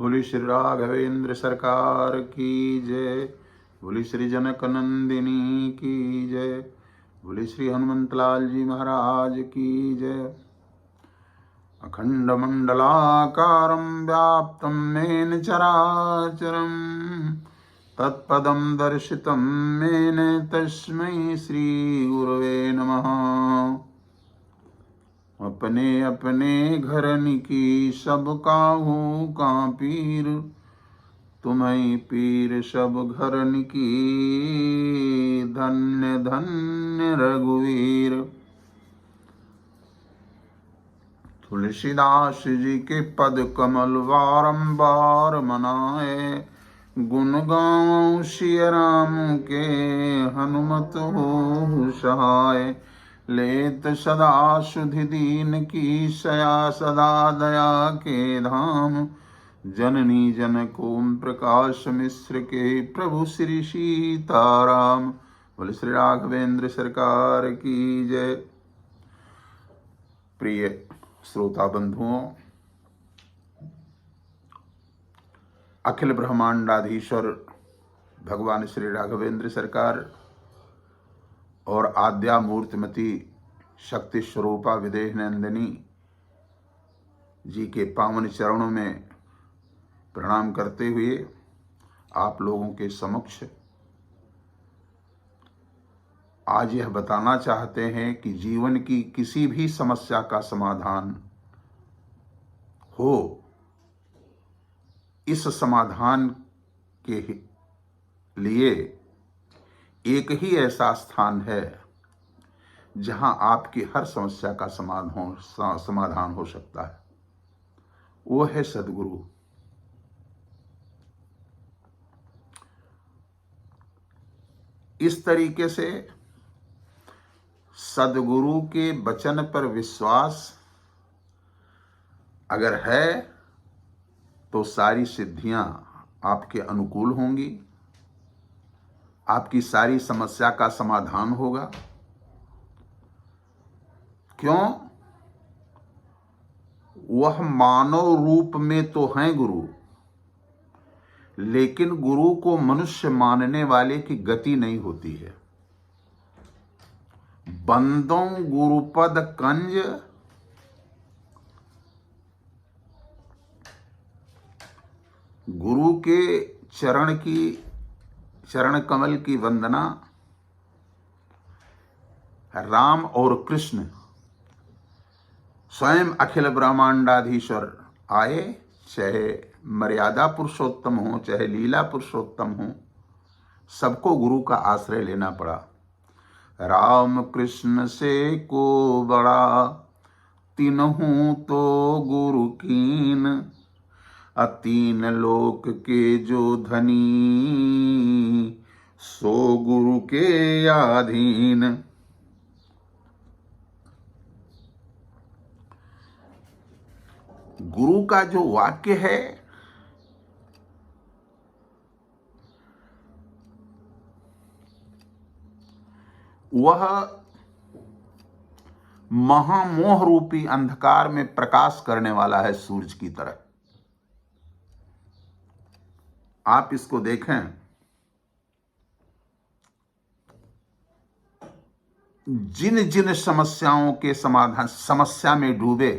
बोली श्री राघवेंद्र सरकार की जय। बोली श्री जनक नंदिनी की जय। बोली श्री हनुमंतलाल जी महाराज की जय। अखंड मंडलाकारं व्याप्तं येन चराचरं तत्पदं दर्शितं येन तस्मै श्री गुरवे नमः। अपने अपने घरन की सब काहू का पीर, तुम्हें पीर सब घरन की, धन्य धन्य रघुवीर। तुलसीदास जी के पद कमल बारंबार मनाए, गुण गाऊं सिया राम के हनुमत हो सहाय। लेत सदा सुधि दीन की सया, सदा दया के धाम। जननी जनक ओम प्रकाश मिश्र के प्रभु श्री सीताराम। बोले श्री राघवेंद्र सरकार की जय। प्रिय श्रोता बंधुओं, अखिल ब्रह्मांडाधीश्वर भगवान श्री राघवेंद्र सरकार और आद्या मूर्तिमती शक्ति स्वरूपा विदेह नंदिनी जी के पावन चरणों में प्रणाम करते हुए आप लोगों के समक्ष आज यह बताना चाहते हैं कि जीवन की किसी भी समस्या का समाधान हो, इस समाधान के लिए एक ही ऐसा स्थान है जहां आपकी हर समस्या का समाधान हो सकता है, वो है सद्गुरु। इस तरीके से सद्गुरु के वचन पर विश्वास अगर है तो सारी सिद्धियां आपके अनुकूल होंगी, आपकी सारी समस्या का समाधान होगा। क्यों? वह मानव रूप में तो हैं गुरु, लेकिन गुरु को मनुष्य मानने वाले की गति नहीं होती है। बंदों गुरुपद कंज, गुरु के चरण कमल की वंदना। राम और कृष्ण स्वयं अखिल ब्रह्मांडाधीश्वर आए, चाहे मर्यादा पुरुषोत्तम हो चाहे लीला पुरुषोत्तम हो, सबको गुरु का आश्रय लेना पड़ा। राम कृष्ण से को बड़ा, तीनहु तो गुरु कीन। तीन लोक के जो धनी, सो गुरु के अधीन। गुरु का जो वाक्य है वह महामोह रूपी अंधकार में प्रकाश करने वाला है, सूरज की तरह। आप इसको देखें, जिन जिन समस्याओं के समाधान समस्या में डूबे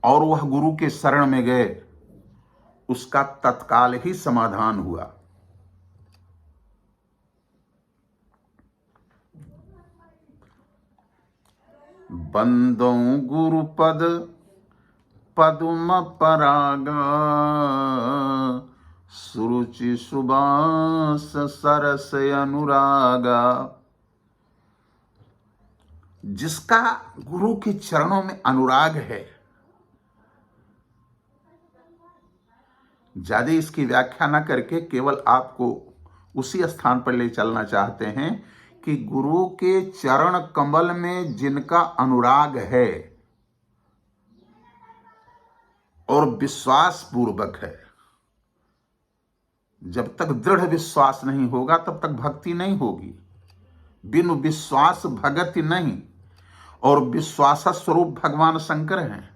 और वह गुरु के शरण में गए, उसका तत्काल ही समाधान हुआ। बंदों गुरुपद पदुम परागा, सुरुचि सुबास सरस अनुरागा। जिसका गुरु के चरणों में अनुराग है, ज्यादा इसकी व्याख्या न करके केवल आपको उसी स्थान पर ले चलना चाहते हैं कि गुरु के चरण कमल में जिनका अनुराग है और विश्वास पूर्वक है। जब तक दृढ़ विश्वास नहीं होगा तब तक भक्ति नहीं होगी। बिनु विश्वास भगति नहीं, और विश्वास स्वरूप भगवान शंकर हैं।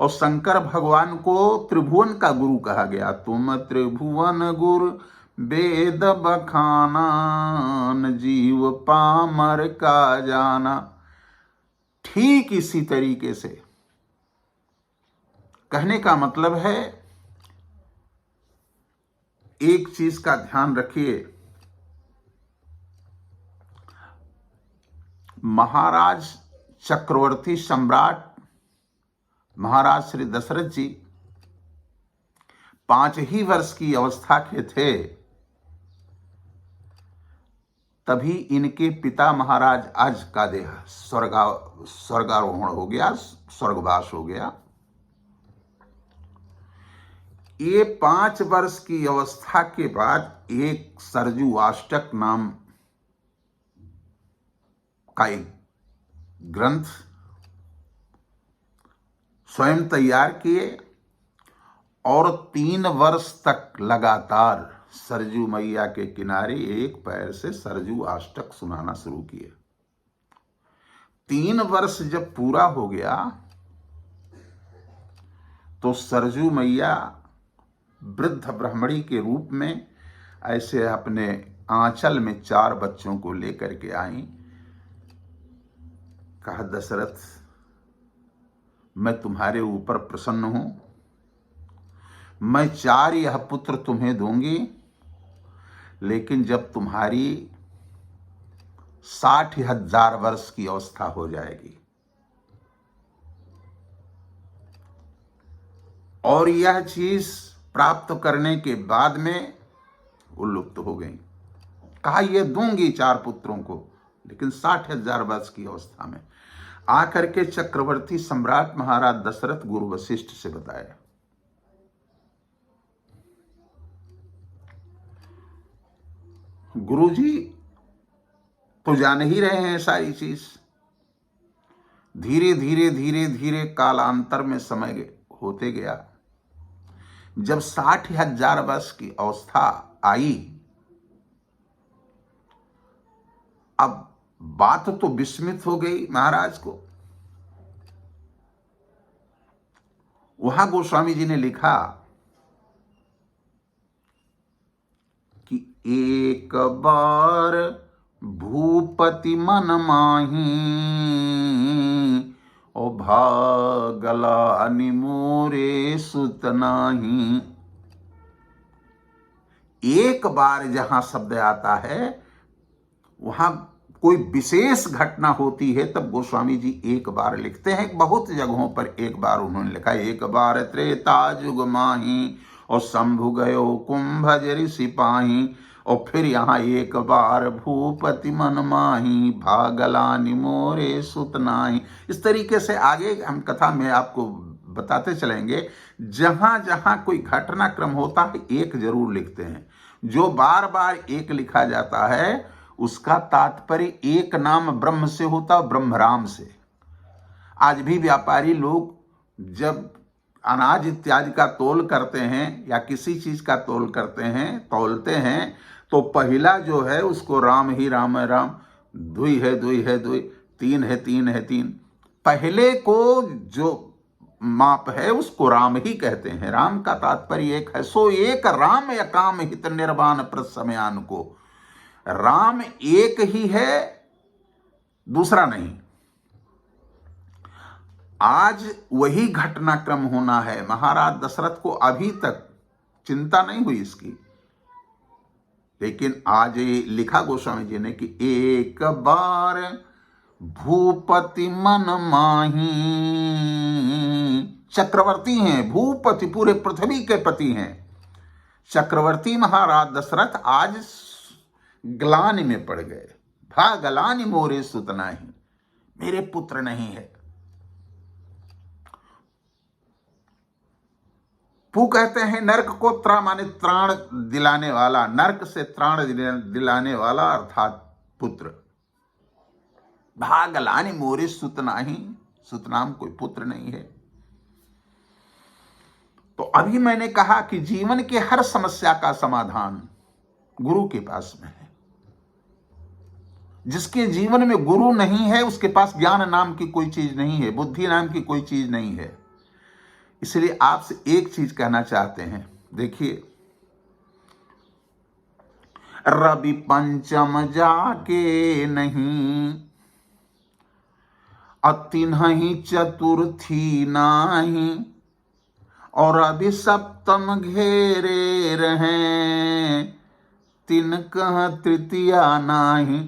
और शंकर भगवान को त्रिभुवन का गुरु कहा गया। तुम त्रिभुवन गुरु वेद बखाना, न जीव पामर का जाना। ठीक इसी तरीके से कहने का मतलब है, एक चीज का ध्यान रखिए, महाराज चक्रवर्ती सम्राट महाराज श्री दशरथ जी 5 ही वर्ष की अवस्था के थे, तभी इनके पिता महाराज अज का देह स्वर्गारोहण हो गया, स्वर्गवास हो गया। ये 5 वर्ष की अवस्था के बाद एक सरजू अष्टक नाम का एक ग्रंथ स्वयं तैयार किए और 3 वर्ष तक लगातार सरजू मैया के किनारे एक पैर से सरजू अष्टक सुनाना शुरू किए। 3 वर्ष जब पूरा हो गया तो सरजू मैया वृद्ध ब्राह्मणी के रूप में ऐसे अपने आंचल में 4 बच्चों को लेकर के आई। कहा, दशरथ, मैं तुम्हारे ऊपर प्रसन्न हूं, मैं 4 यह पुत्र तुम्हें दूंगी, लेकिन जब तुम्हारी 60,000 वर्ष की अवस्था हो जाएगी। और यह चीज प्राप्त करने के बाद में वो लुप्त हो गई। कहा, ये दूंगी 4 पुत्रों को, लेकिन 60,000 वर्ष की अवस्था में। आकर के चक्रवर्ती सम्राट महाराज दशरथ गुरु वशिष्ठ से बताया। गुरुजी तो जान ही रहे हैं सारी चीज। धीरे धीरे धीरे धीरे कालांतर में समय होते गया। जब 60,000 वर्ष की अवस्था आई, अब बात तो विस्मित हो गई महाराज को। वहां गोस्वामी जी ने लिखा कि एक बार भूपति मन माही, ओ भागला अनिमोरे सुत नाही। एक बार जहां शब्द आता है वहां कोई विशेष घटना होती है, तब गोस्वामी जी एक बार लिखते हैं। बहुत जगहों पर एक बार उन्होंने लिखा, एक बार त्रेता जुग माही, और शंभु गयो कुंभज ऋषि पाही। और फिर यहाँ एक बार भूपति मन माही, भागला निमोरे सुत नाही। इस तरीके से आगे हम कथा में आपको बताते चलेंगे। जहां जहां कोई घटनाक्रम होता है एक जरूर लिखते हैं। जो बार बार एक लिखा जाता है उसका तात्पर्य एक नाम ब्रह्म से होता है, ब्रह्मराम से। आज भी व्यापारी लोग जब अनाज इत्यादि का तोल करते हैं या किसी चीज का तोल करते हैं, तौलते हैं, तो पहला जो है उसको राम ही राम है राम, दुई है दुई है दुई, तीन है तीन है तीन। पहले को जो माप है उसको राम ही कहते हैं। राम का तात्पर्य एक है। सो एक राम या काम हित निर्वाण प्रसमयान को। राम एक ही है, दूसरा नहीं। आज वही घटनाक्रम होना है। महाराज दशरथ को अभी तक चिंता नहीं हुई इसकी, लेकिन आज ये लिखा गोस्वामी जी ने कि एक बार भूपति मन माही। चक्रवर्ती हैं, भूपति पूरे पृथ्वी के पति हैं। चक्रवर्ती महाराज दशरथ आज ग्लानि में पड़ गए। भागलानि मोरे सुत नाही, मेरे पुत्र नहीं है। पू कहते हैं नरक को त्रा माने त्राण दिलाने वाला, नरक से त्राण दिलाने वाला अर्थात पुत्र। भागलानि मोरे सुत नाही, सुत नाम कोई पुत्र नहीं है। तो अभी मैंने कहा कि जीवन के हर समस्या का समाधान गुरु के पास में है। जिसके जीवन में गुरु नहीं है उसके पास ज्ञान नाम की कोई चीज नहीं है, बुद्धि नाम की कोई चीज नहीं है। इसलिए आपसे एक चीज कहना चाहते हैं, देखिए, रवि पंचम जाके नहीं, अतिन्हि चतुर्थी नाही, और अभी सप्तम घेरे रहें, तिनकह तृतीया नाही।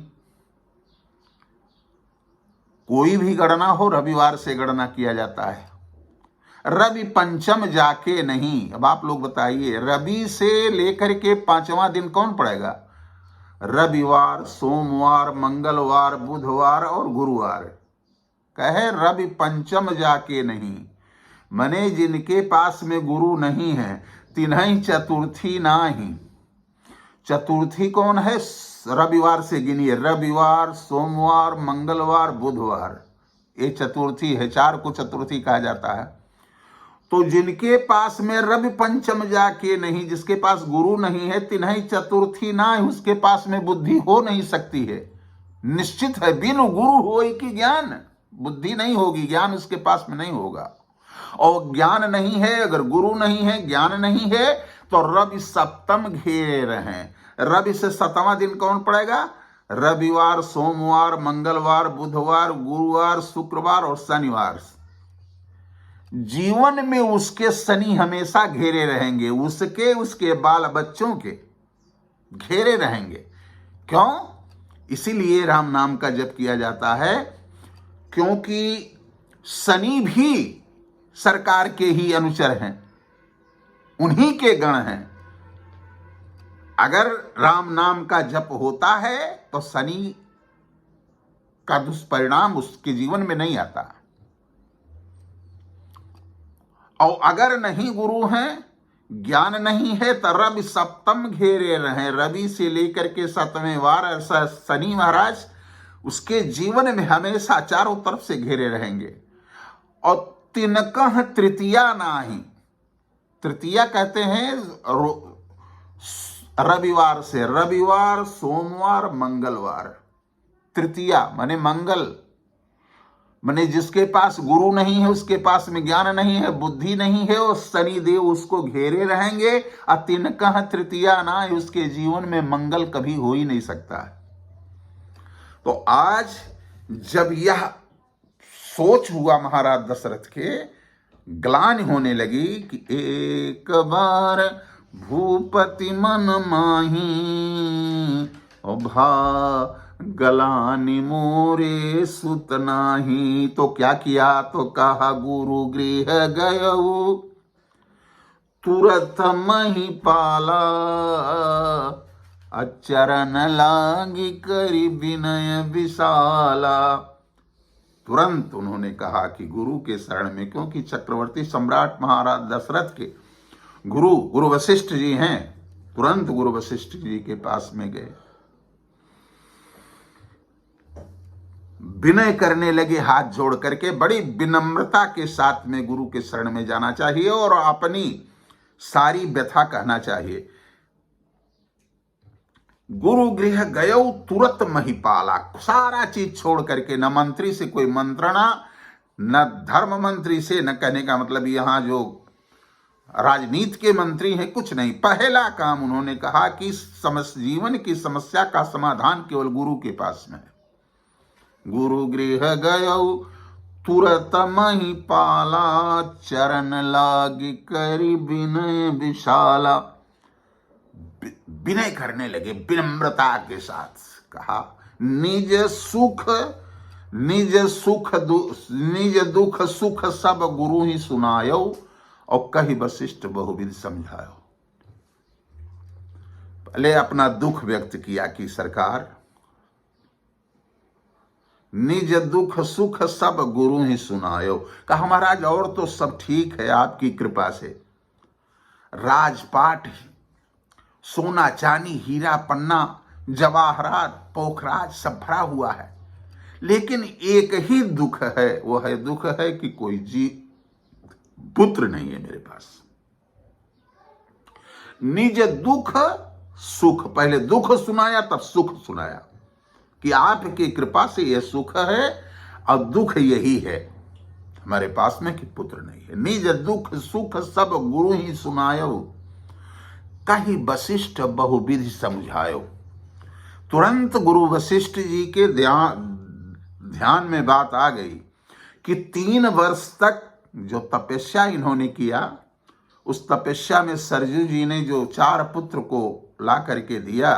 कोई भी गणना हो रविवार से गणना किया जाता है। रवि पंचम जाके नहीं। अब आप लोग बताइए, रवि से लेकर के पांचवा दिन कौन पड़ेगा? रविवार, सोमवार, मंगलवार, बुधवार और गुरुवार। कहे रवि पंचम जाके नहीं, मने जिनके पास में गुरु नहीं है, तिन्हि चतुर्थी नाही। चतुर्थी कौन है? रविवार से गिनिए, रविवार, सोमवार, मंगलवार, बुधवार, ये चतुर्थी है। चार को चतुर्थी कहा जाता है। तो जिनके पास में रवि पंचम जाके नहीं, जिसके पास गुरु नहीं है, तिन्हि चतुर्थी ना है, उसके पास में बुद्धि हो नहीं सकती है। निश्चित है, बिनु गुरु होई कि ज्ञान, बुद्धि नहीं होगी, ज्ञान उसके पास में नहीं होगा। और ज्ञान नहीं है, अगर गुरु नहीं है, ज्ञान नहीं है, तो रवि सप्तम घेरे रहें। रवि से सतवां दिन कौन पड़ेगा? रविवार, सोमवार, मंगलवार, बुधवार, गुरुवार, शुक्रवार और शनिवार। जीवन में उसके शनि हमेशा घेरे रहेंगे, उसके बाल बच्चों के घेरे रहेंगे। क्यों? इसीलिए राम नाम का जप किया जाता है, क्योंकि शनि भी सरकार के ही अनुचर हैं, उन्हीं के गण हैं। अगर राम नाम का जप होता है तो शनि का दुष्परिणाम उसके जीवन में नहीं आता। और अगर नहीं गुरु हैं, ज्ञान नहीं है, तो रवि सप्तम घेरे रहे। रवि से लेकर के सतवें वार शनि महाराज उसके जीवन में हमेशा चारों तरफ से घेरे रहेंगे। और तिनकह तृतीया नाही। तृतीया कहते हैं रविवार से, रविवार, सोमवार, मंगलवार। तृतीया माने मंगल, माने जिसके पास गुरु नहीं है, उसके पास में ज्ञान नहीं है, बुद्धि नहीं है, और शनि देव उसको घेरे रहेंगे। और तिनकह तृतीया ना, उसके जीवन में मंगल कभी हो ही नहीं सकता। तो आज जब यह सोच हुआ महाराज दशरथ के, ग्लानि होने लगी कि एक बार भूपति मन माही, भा गलानि मोरे सुत नाही। तो क्या किया? तो कहा गुरु गृह गयऊ, तुरत मही पाला, अचरण लागी करी विनय विशाला। तुरंत उन्होंने कहा कि गुरु के शरण में, क्योंकि चक्रवर्ती सम्राट महाराज दशरथ के गुरु वशिष्ठ जी हैं। तुरंत गुरु वशिष्ठ जी के पास में गए, विनय करने लगे, हाथ जोड़ करके। बड़ी विनम्रता के साथ में गुरु के शरण में जाना चाहिए और अपनी सारी व्यथा कहना चाहिए। गुरु गृह गयो तुरत महिपाला। सारा चीज छोड़ करके, न मंत्री से कोई मंत्रणा, न धर्म मंत्री से, न कहने का मतलब यहां जो राजनीति के मंत्री हैं, कुछ नहीं। पहला काम उन्होंने कहा कि जीवन की समस्या का समाधान केवल गुरु के पास में है। गुरु गृह गयो तुरत महिपाला, चरण लागी करी विनय विशाला। विनय करने लगे, विनम्रता के साथ कहा, निज दुख सुख सब गुरु ही सुनायो, और कही वशिष्ठ बहुविध समझायो। पहले अपना दुख व्यक्त किया कि सरकार, निज दुख सुख सब गुरु ही सुनायो। कहा महाराज और तो सब ठीक है आपकी कृपा से, राजपाट, सोना चांदी, हीरा पन्ना, जवाहरात, पोखराज सब भरा हुआ है, लेकिन एक ही दुख है, वो है दुख है कि कोई पुत्र नहीं है मेरे पास। निज दुख सुख, पहले दुख सुनाया तब सुख सुनाया कि आपकी कृपा से यह सुख है और दुख यही है। हमारे पास में कि पुत्र नहीं है। निज दुख सुख सब गुरु ही सुनायो, कहीं वशिष्ठ बहुविधि समझायो। तुरंत गुरु वशिष्ठ जी के ध्यान में बात आ गई कि 3 वर्ष तक जो तपस्या इन्होंने किया, उस तपस्या में सरजू जी ने जो 4 पुत्र को ला करके दिया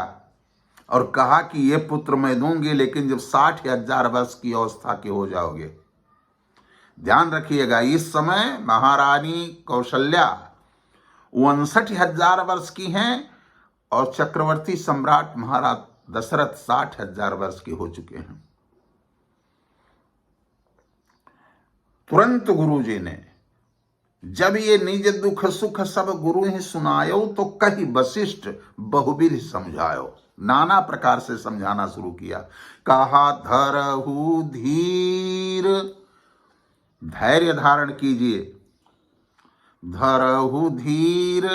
और कहा कि ये पुत्र मैं दूंगी, लेकिन जब 60,000 वर्ष की अवस्था के हो जाओगे। ध्यान रखिएगा, इस समय महारानी कौशल्या 59,000 वर्ष की हैं और चक्रवर्ती सम्राट महाराज दशरथ 60,000 वर्ष के हो चुके हैं। तुरंत गुरु जी ने जब ये निज दुख सुख सब गुरु ही सुनायो, तो कही वशिष्ठ बहुविधि समझायो, नाना प्रकार से समझाना शुरू किया। कहा धरहु धीर, धैर्य धारण कीजिए। धरहु धीर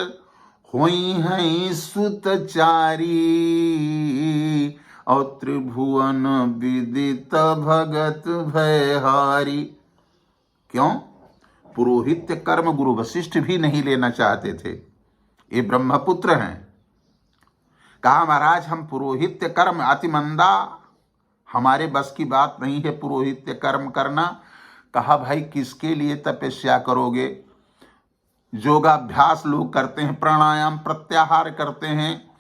होई हैं सुतचारी, और त्रिभुवन विदित भगत भयहारी। क्यों? पुरोहित्य कर्म गुरु वशिष्ठ भी नहीं लेना चाहते थे, ये ब्रह्मपुत्र हैं। कहा महाराज हम पुरोहित्य कर्म अति मंदा, हमारे बस की बात नहीं है पुरोहित्य कर्म करना। कहा भाई किसके लिए तपस्या करोगे? योगाभ्यास लोग करते हैं, प्राणायाम प्रत्याहार करते हैं,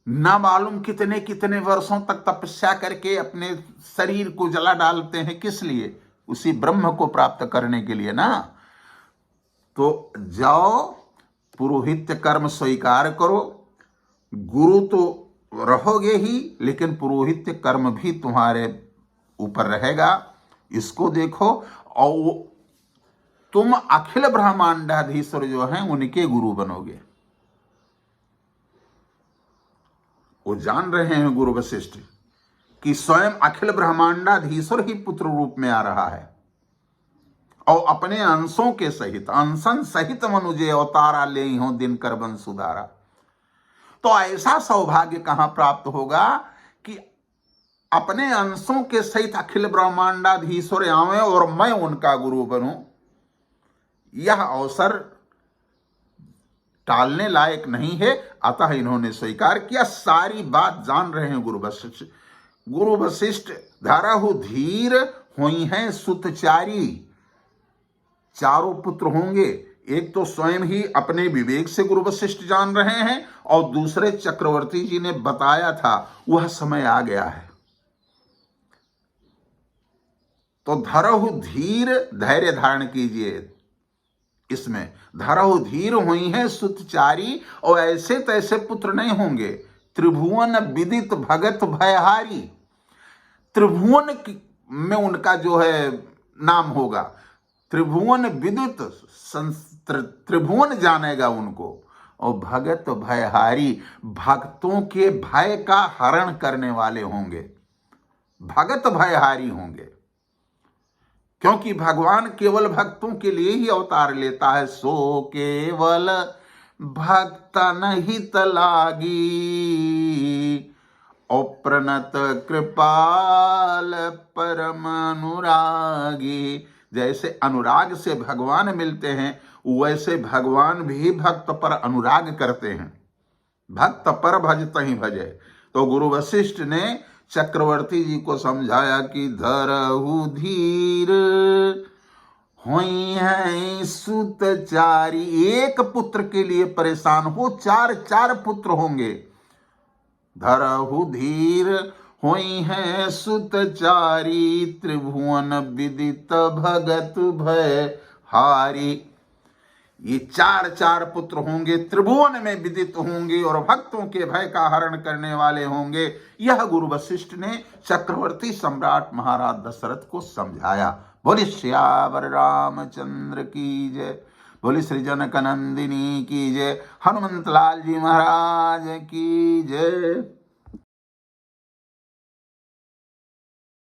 ना मालूम कितने कितने वर्षों तक तपस्या करके अपने शरीर को जला डालते हैं। किस लिए? उसी ब्रह्म को प्राप्त करने के लिए ना। तो जाओ पुरोहित्य कर्म स्वीकार करो, गुरु तो रहोगे ही, लेकिन पुरोहित्य कर्म भी तुम्हारे ऊपर रहेगा। इसको देखो, और तुम अखिल ब्रह्मांडाधीश्वर जो हैं उनके गुरु बनोगे। वो जान रहे हैं गुरु वशिष्ठ कि स्वयं अखिल ब्रह्मांडाधीश्वर ही पुत्र रूप में आ रहा है, और अपने अंशों के सहित अंशन सहित मनुजे अवतारा ले हो दिनकर बन सुधारा। तो ऐसा सौभाग्य कहां प्राप्त होगा कि अपने अंशों के सहित अखिल ब्रह्मांडाधीश्वर आवे और मैं उनका गुरु बनूं। यह अवसर टालने लायक नहीं है, अतः इन्होंने स्वीकार किया। सारी बात जान रहे हैं गुरु वशिष्ठ। गुरु वशिष्ठ धरहु धीर हुई हैं सुतचारी, चारों पुत्र होंगे। एक तो स्वयं ही अपने विवेक से गुरु वशिष्ठ जान रहे हैं, और दूसरे चक्रवर्ती जी ने बताया था, वह समय आ गया है। तो धरहु धीर, धैर्य धारण कीजिए। इसमें धरहु धीर हुई है सुतचारी, और ऐसे तैसे पुत्र नहीं होंगे। त्रिभुवन विदित भगत भयहारी, त्रिभुवन में उनका जो है नाम होगा। त्रिभुवन विदित, त्रिभुवन जानेगा उनको। और भगत भयहारी, भक्तों के भय का हरण करने वाले होंगे, भगत भयहारी होंगे। क्योंकि भगवान केवल भक्तों के लिए ही अवतार लेता है। सो केवल भक्तन हित लागी, अप्रणत कृपाल परम अनुरागी। जैसे अनुराग से भगवान मिलते हैं, वैसे भगवान भी भक्त पर अनुराग करते हैं। भक्त पर भजत ही भजे। तो गुरु वशिष्ठ ने चक्रवर्ती जी को समझाया कि धरहु धीर होई है सुतचारी। एक पुत्र के लिए परेशान हो, 4 पुत्र होंगे। धरहु धीर होई है सुतचारी, त्रिभुवन विदित भगत भय हारी। ये 4 पुत्र होंगे, त्रिभुवन में विदित होंगे और भक्तों के भय का हरण करने वाले होंगे। यह गुरु वशिष्ठ ने चक्रवर्ती सम्राट महाराज दशरथ को समझाया। बोले श्यावर रामचंद्र की जय, बोले श्री जनक नंदिनी की जय, हनुमंत लाल जी महाराज की जय।